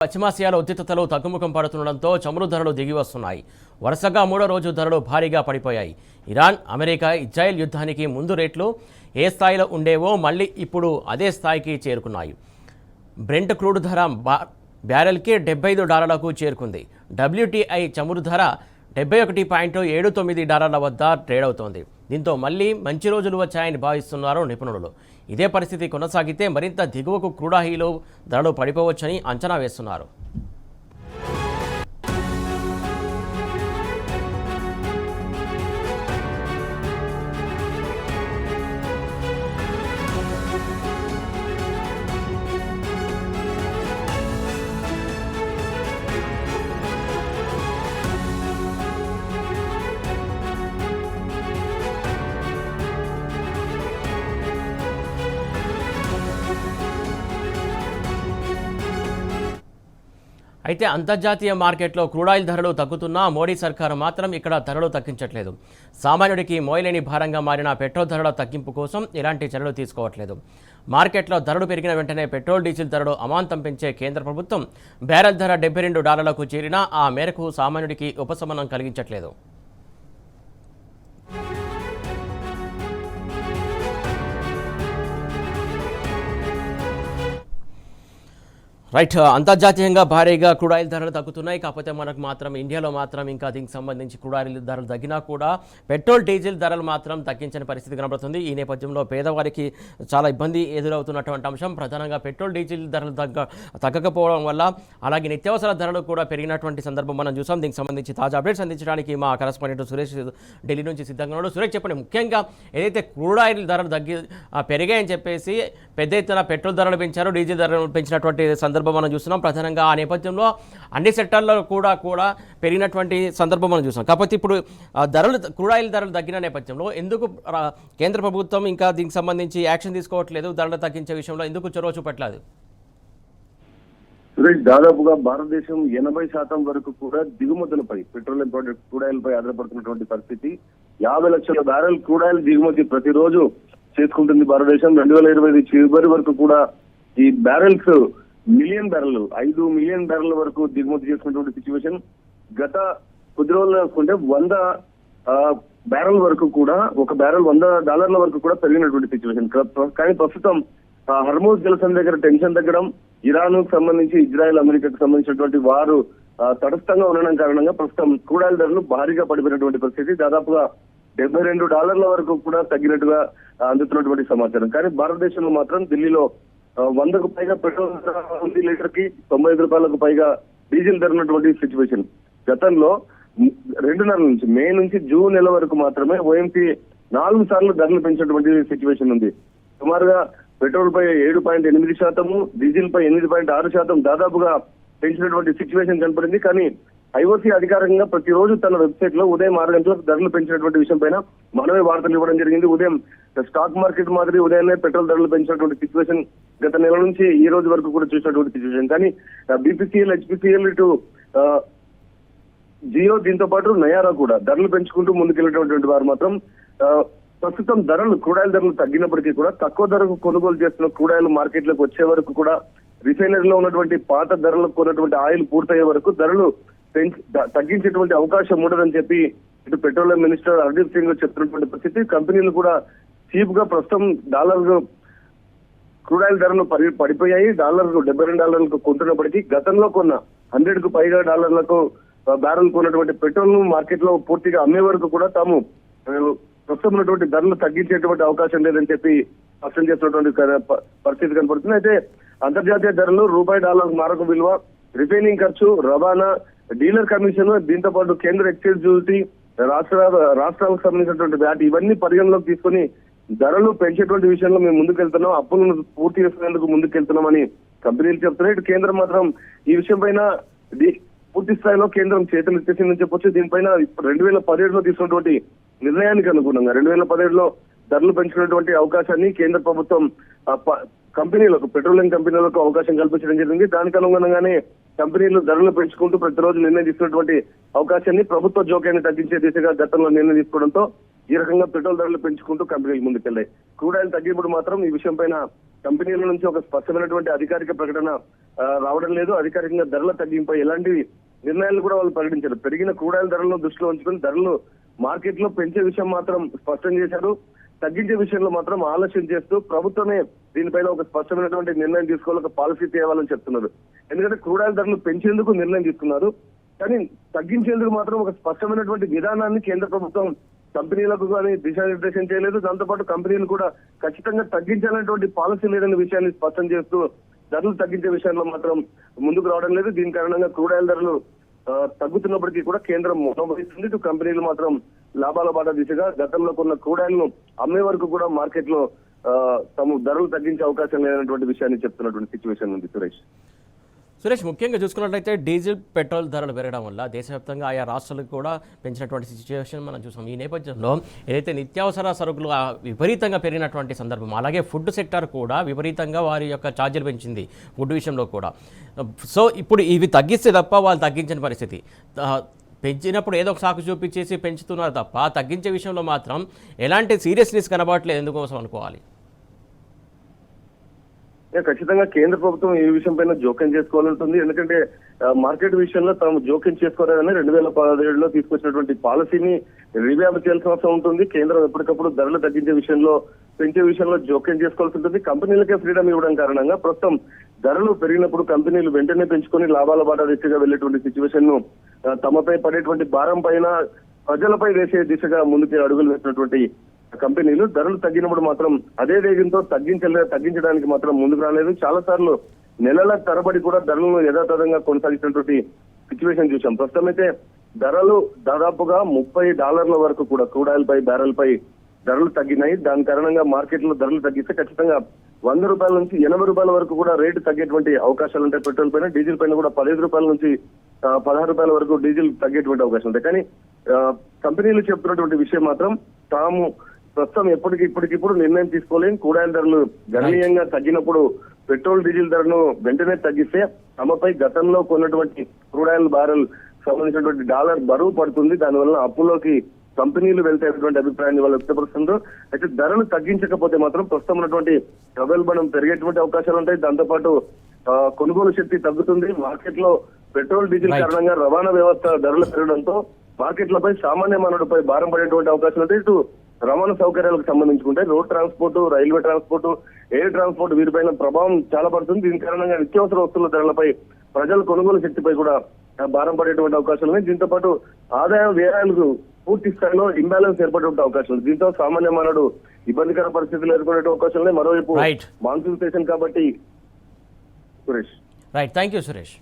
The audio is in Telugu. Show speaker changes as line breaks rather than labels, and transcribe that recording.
పశ్చిమాసియాలో ఉద్రిక్తతలు తగ్గుముఖం పడుతుండటంతో చమురు ధరలు దిగి వస్తున్నాయి. వరుసగా మూడో రోజు ధరలు భారీగా పడిపోయాయి. ఇరాన్, అమెరికా, ఇజ్రాయెల్ యుద్ధానికి ముందు రేట్లు ఏ స్థాయిలో ఉండేవో మళ్ళీ ఇప్పుడు అదే స్థాయికి చేరుకున్నాయి. బ్రెంట్ క్రూడ్ ధర బ్యారెల్కి $75 చేరుకుంది. WTI చమురు ధర $71.79 వద్ద ట్రేడ్ అవుతోంది. దీంతో మళ్ళీ మంచి రోజులు వచ్చాయని భావిస్తున్నారు నిపుణులు. ఇదే పరిస్థితి కొనసాగితే మరింత దిగువకు క్రూడాయిలు ధరలు పడిపోవచ్చని అంచనా వేస్తున్నారు. అయితే అంతర్జాతీయ మార్కెట్లో క్రూడాయిల్ ధరలు తగ్గుతున్నా మోడీ సర్కారు మాత్రం ఇక్కడ ధరలు తగ్గించట్లేదు. సామాన్యుడికి మోయలేని భారంగా మారిన పెట్రోల్ ధరల తగ్గింపు కోసం ఎలాంటి చర్యలు తీసుకోవట్లేదు. మార్కెట్లో ధరలు పెరిగిన వెంటనే పెట్రోల్, డీజిల్ ధరలు అమాంతం పెంచే కేంద్ర ప్రభుత్వం బ్యారెల్ ధర $72 చేరినా ఆ మేరకు సామాన్యుడికి ఉపశమనం కలిగించట్లేదు. రైట్, అంతర్జాతీయంగా భారీగా క్రూడాయిల్ ధరలు తగ్గుతున్నాయి. కాకపోతే మనకు మాత్రం ఇండియాలో మాత్రం ఇంకా దీనికి సంబంధించి క్రూడాయిల్ ధరలు తగ్గినా కూడా పెట్రోల్, డీజిల్ ధరలు మాత్రం తగ్గించని పరిస్థితి కనబడుతుంది. ఈ నేపథ్యంలో పేదవారికి చాలా ఇబ్బంది ఎదురవుతున్నటువంటి అంశం ప్రధానంగా పెట్రోల్, డీజిల్ ధరలు తగ్గకపోవడం వల్ల, అలాగే నిత్యావసర ధరలు కూడా పెరిగినటువంటి సందర్భం మనం చూసాం. దీనికి సంబంధించి తాజా అప్డేట్స్ అందించడానికి మా కరెస్పాండెంట్ సురేష్ ఢిల్లీ నుంచి సిద్ధంగా ఉన్నాడు. సురేష్, చెప్పండి, ముఖ్యంగా ఏదైతే క్రూడాయిల్ ధరలు పెరిగాయని చెప్పేసి పెద్ద ఎత్తున పెట్రోల్ ధరలు పెంచారు, డీజిల్ ధరలు పెంచినటువంటి సందర్భం మనం చూస్తున్నాం. ప్రధానంగా ఆ నేపథ్యంలో అన్ని సెక్టార్లో కూడా పెరిగినటువంటి సందర్భం మనం చూస్తున్నాం. కాకపోతే ఇప్పుడు క్రూడాయిల్ ధరలు తగ్గిన నేపథ్యంలో ఎందుకు కేంద్ర ప్రభుత్వం ఇంకా దీనికి సంబంధించి యాక్షన్ తీసుకోవట్లేదు? ధరలు తగ్గించే విషయంలో ఎందుకు చొరవ చూపట్లేదు?
దాదాపుగా భారతదేశం 80% వరకు కూడా దిగుమతులపై, పెట్రోలియం ప్రోడక్ట్ క్రూడాయిల్ పై ఆధారపడుతున్నటువంటి పరిస్థితి. 50 లక్షల బ్యారెల్ క్రూడాయిల్ దిగుమతి ప్రతిరోజు చేసుకుంటుంది భారతదేశం. 2025 చివరి వరకు కూడా ఈ barrels million barrel, 5 million barrel వరకు దిగుమతి చేసుకున్నటువంటి సిచ్యువేషన్. గత కొద్ది రోజులు చూసుకుంటే 100 బ్యారెల్ వరకు కూడా, ఒక బ్యారెల్ $100 వరకు కూడా పెరిగినటువంటి సిచ్యువేషన్. కానీ ప్రస్తుతం హర్మూజ్ జలసంధి దగ్గర టెన్షన్ తగ్గడం, ఇరాన్ కు సంబంధించి ఇజ్రాయెల్, అమెరికాకు సంబంధించినటువంటి వారు తటస్థంగా ఉండడం కారణంగా ప్రస్తుతం క్రూడాయిల్ ధరలు భారీగా పడిపోయినటువంటి పరిస్థితి. దాదాపుగా $72 వరకు కూడా తగ్గినట్టుగా అందుతున్నటువంటి సమాచారం. కానీ భారతదేశంలో మాత్రం ఢిల్లీలో 100కు పైగా పెట్రోల్ ధర ఉంది, లీటర్ కి $95 పైగా డీజిల్ ధర ఉన్నటువంటి సిచ్యువేషన్. గతంలో 2 నెలల నుంచి, మే నుంచి జూన్ నెల వరకు మాత్రమే ఓఎంసీ 4 సార్లు ధరలు పెంచినటువంటి సిచ్యువేషన్ ఉంది. సుమారుగా పెట్రోల్ పై 7.8%, డీజిల్ పై 8.6% దాదాపుగా పెంచినటువంటి సిచ్యువేషన్ కనపడింది. కానీ ఐఓసీ అధికారికంగా ప్రతిరోజు తన వెబ్సైట్ లో ఉదయం 6 గంటలకు ధరలు పెంచినటువంటి విషయం పైన మనమే వార్తలు ఇవ్వడం జరిగింది. ఉదయం స్టాక్ మార్కెట్ మాదిరి ఉదయాన్నే పెట్రోల్ ధరలు పెంచినటువంటి సిచ్యువేషన్ గత నెల నుంచి ఈ రోజు వరకు కూడా చూసినటువంటి సిచ్యువేషన్. కానీ బీపీసీఎల్, హెచ్పీసీఎల్, ఇటు జియో, దీంతో పాటు నయారా కూడా ధరలు పెంచుకుంటూ ముందుకెళ్ళినటువంటి వారు మాత్రం ప్రస్తుతం క్రూడాయిల్ ధరలు తగ్గినప్పటికీ కూడా తక్కువ ధరకు కొనుగోలు చేస్తున్న క్రూడాయిల్ మార్కెట్లకు వచ్చే వరకు కూడా, రిఫైనరీలో ఉన్నటువంటి పాత ధరలకు కొన్నటువంటి ఆయిల్ పూర్తయ్యే వరకు ధరలు తగ్గించేటువంటి అవకాశం ఉండదని చెప్పి ఇటు పెట్రోలియం మినిస్టర్ హర్దీప్ సింగ్ చెప్తున్నటువంటి పరిస్థితి. కంపెనీలు కూడా చీప్ గా ప్రస్తుతం క్రూడాయిల్ ధరలు పడిపోయాయి. $72 కొంటున్నప్పటికీ గతంలో కొన్న 100కు పైగా డాలర్లకు బ్యారెల్ కొన్నటువంటి పెట్రోల్ ను మార్కెట్ లో పూర్తిగా అమ్మే వరకు కూడా తాము ప్రస్తుతం ఉన్నటువంటి ధరలు తగ్గించేటువంటి అవకాశం లేదని చెప్పి స్పష్టం చేస్తున్నటువంటి పరిస్థితి కనపడుతుంది. అయితే అంతర్జాతీయ ధరలు $1 మారక విలువ, రిఫైనింగ్ ఖర్చు, రవాణా, డీలర్ కమిషన్, దీంతో పాటు కేంద్ర ఎక్సైజ్ డ్యూటీ, రాష్ట్రాలకు సంబంధించినటువంటి వ్యాట్, ఇవన్నీ పరిగణలోకి తీసుకుని ధరలు పెంచేటువంటి విషయంలో మేము ముందుకెళ్తున్నాం, అప్పులను పూర్తి చేసేందుకు ముందుకెళ్తున్నామని కంపెనీలు చెప్తున్నాయి. ఇటు కేంద్రం మాత్రం ఈ విషయం పైన పూర్తి స్థాయిలో కేంద్రం చేతులు ఎత్తేసిందని చెప్పొచ్చు. దీనిపైన 2017లో తీసుకున్నటువంటి నిర్ణయానికి అనుగుణంగా 2017లో ధరలు పెంచుకున్నటువంటి అవకాశాన్ని కేంద్ర ప్రభుత్వం కంపెనీలకు, పెట్రోలియం కంపెనీలకు అవకాశం కల్పించడం జరిగింది. దానికి అనుగుణంగానే కంపెనీలు ధరలు పెంచుకుంటూ ప్రతిరోజు నిర్ణయం తీసుకున్నటువంటి అవకాశాన్ని ప్రభుత్వ జోక్యాన్ని తగ్గించే దిశగా గతంలో నిర్ణయం తీసుకోవడంతో ఈ రకంగా పెట్రోల్ ధరలు పెంచుకుంటూ కంపెనీలు ముందుకెళ్లాయి. క్రూడ్ ఆయిల్ తగ్గినప్పుడు మాత్రం ఈ విషయం పైన కంపెనీల నుంచి ఒక స్పష్టమైనటువంటి అధికారిక ప్రకటన రావడం లేదు. అధికారికంగా ధరల తగ్గింపై ఎలాంటి నిర్ణయాలు కూడా వాళ్ళు ప్రకటించారు. పెరిగిన క్రూడ్ ఆయిల్ ధరలను దృష్టిలో ఉంచుకుని ధరలు మార్కెట్ లో పెంచే విషయం మాత్రం స్పష్టం చేశారు. తగ్గించే విషయంలో మాత్రం ఆలస్యం చేస్తూ ప్రభుత్వమే దీనిపైన ఒక స్పష్టమైనటువంటి నిర్ణయం తీసుకోవాలి, ఒక పాలసీ తేవాలని చెప్తున్నారు. ఎందుకంటే క్రూడ్ ఆయిల్ ధరలు పెంచేందుకు నిర్ణయం తీసుకున్నారు, కానీ తగ్గించేందుకు మాత్రం ఒక స్పష్టమైనటువంటి విధానాన్ని కేంద్ర ప్రభుత్వం కంపెనీలకు కానీ దిశానిర్దేశం చేయలేదు. దాంతోపాటు కంపెనీలు కూడా ఖచ్చితంగా తగ్గించాలనేటువంటి పాలసీ లేదనే విషయాన్ని స్పష్టం చేస్తూ ధరలు తగ్గించే విషయంలో మాత్రం ముందుకు రావడం లేదు. దీని కారణంగా క్రూడ్ ఆయిల్ ధరలు తగ్గుతున్నప్పటికీ కూడా కేంద్రం మోహరిస్తుంది. ఇటు కంపెనీలు మాత్రం లాభాల బాట దిశగా గతంలో కొన్న క్రూడ్ ఆయిల్ ను అమ్మే వరకు కూడా మార్కెట్ లో తమ ధరలు తగ్గించే అవకాశం లేనటువంటి విషయాన్ని చెప్తున్నటువంటి సిచ్యువేషన్ ఉంది.
సురేష్, ముఖ్యంగా చూసుకున్నట్లయితే డీజిల్ పెట్రోల్ ధరలు పెరగడం వల్ల దేశవ్యాప్తంగా ఆయా రాష్ట్రాలకు కూడా పెంచినటువంటి సిచ్యువేషన్ మనం చూసాం. ఈ నేపథ్యంలో ఏదైతే నిత్యావసర సరుకులు విపరీతంగా పెరిగినటువంటి సందర్భం, అలాగే ఫుడ్ సెక్టర్ కూడా విపరీతంగా వారి యొక్క ఛార్జీలు పెంచింది ఫుడ్ విషయంలో కూడా. సో ఇప్పుడు ఇవి తగ్గిస్తే తప్ప వాళ్ళు తగ్గించని పరిస్థితి. పెంచినప్పుడు ఏదో ఒక సాకు చూపించేసి పెంచుతున్నారు తప్ప తగ్గించే విషయంలో మాత్రం ఎలాంటి సీరియస్నెస్ కనబడట్లేదు. ఎందుకోసం అనుకోవాలి?
ఖచ్చితంగా కేంద్ర ప్రభుత్వం ఈ విషయం పైన జోక్యం చేసుకోవాలంటుంది. ఎందుకంటే మార్కెట్ విషయంలో తాము జోక్యం చేసుకోవాలని 2017లో తీసుకొచ్చినటువంటి పాలసీని రివ్యాప్ చేయాల్సిన అవసరం ఉంటుంది. కేంద్రం ఎప్పటికప్పుడు ధరలు తగ్గించే విషయంలో పెంచే విషయంలో జోక్యం చేసుకోవాల్సి ఉంటుంది. కంపెనీలకే ఫ్రీడమ్ ఇవ్వడం కారణంగా ప్రస్తుతం ధరలు పెరిగినప్పుడు కంపెనీలు వెంటనే పెంచుకొని లాభాల బాట దిశగా వెళ్లేటువంటి సిచ్యువేషన్ ను తమపై పడేటువంటి భారం పైన ప్రజలపై వేసే దిశగా ముందుకు అడుగులు వేసినటువంటి కంపెనీలు ధరలు తగ్గినప్పుడు మాత్రం అదే వేగంతో తగ్గించడానికి మాత్రం ముందుకు రాలేదు. చాలా సార్లు నెలల తరబడి కూడా ధరలను యథాతథంగా కొనసాగించినటువంటి సిచ్యువేషన్ చూసాం. ప్రస్తుతం అయితే ధరలు దాదాపుగా $30 వరకు కూడా క్రూడ్ ఆయిల్ పై బ్యారెల్ పై ధరలు తగ్గినాయి. దాని కారణంగా మార్కెట్ లో ధరలు తగ్గిస్తే ఖచ్చితంగా ₹100 నుంచి ₹80 వరకు కూడా రేటు తగ్గేటువంటి అవకాశాలు ఉంటాయి. పెట్రోల్ పైన, డీజిల్ పైన కూడా ₹15 నుంచి ₹16 వరకు డీజిల్ తగ్గేటువంటి అవకాశం ఉంటాయి. కానీ కంపెనీలు చెప్తున్నటువంటి విషయం మాత్రం తాము ప్రస్తుతం ఇప్పటికిప్పుడు నిర్ణయం తీసుకోలేం. క్రూడ్ ఆయిల్ ధరలు గణనీయంగా తగ్గినప్పుడు పెట్రోల్ డీజిల్ ధరను వెంటనే తగ్గిస్తే తమపై గతంలో కొన్నటువంటి క్రూడ్ ఆయిల్ బ్యారెల్ సంబంధించినటువంటి డాలర్ బరువు పడుతుంది. దానివల్ల అప్పులోకి కంపెనీలు వెళ్తాయనేటువంటి అభిప్రాయాన్ని వాళ్ళు వ్యక్తపరుస్తుందో. అయితే ధరలు తగ్గించకపోతే మాత్రం ప్రస్తుతం ఉన్నటువంటి ద్రవ్యోల్బణం పెరిగేటువంటి అవకాశాలు ఉంటాయి. దాంతోపాటు కొనుగోలు శక్తి తగ్గుతుంది. మార్కెట్ లో పెట్రోల్ డీజిల్ కారణంగా రవాణా వ్యవస్థ ధరలు పెరగడంతో మార్కెట్లపై సామాన్య మానవుడిపై భారం పడేటువంటి అవకాశాలు ఉంటాయి. ఇటు రవాణా సౌకర్యాలకు సంబంధించుకుంటే road transport, railway transport, air transport వీరిపైన ప్రభావం చాలా పడుతుంది. దీని కారణంగా నిత్యావసర వస్తువుల ధరలపై ప్రజల కొనుగోలు శక్తిపై కూడా భారం పడేటువంటి అవకాశాలు ఉన్నాయి. దీంతో పాటు ఆదాయ వ్యయాలకు పూర్తి స్థాయిలో ఇంబ్యాలెన్స్ ఏర్పడే అవకాశం ఉంది. దీంతో సామాన్య మానవుడు ఇబ్బందికర పరిస్థితులు ఎదుర్కొనే అవకాశం ఉన్నాయి. మరోవైపు మాన్సూన్ సీజన్ కాబట్టి. Suresh,
right, thank you Suresh.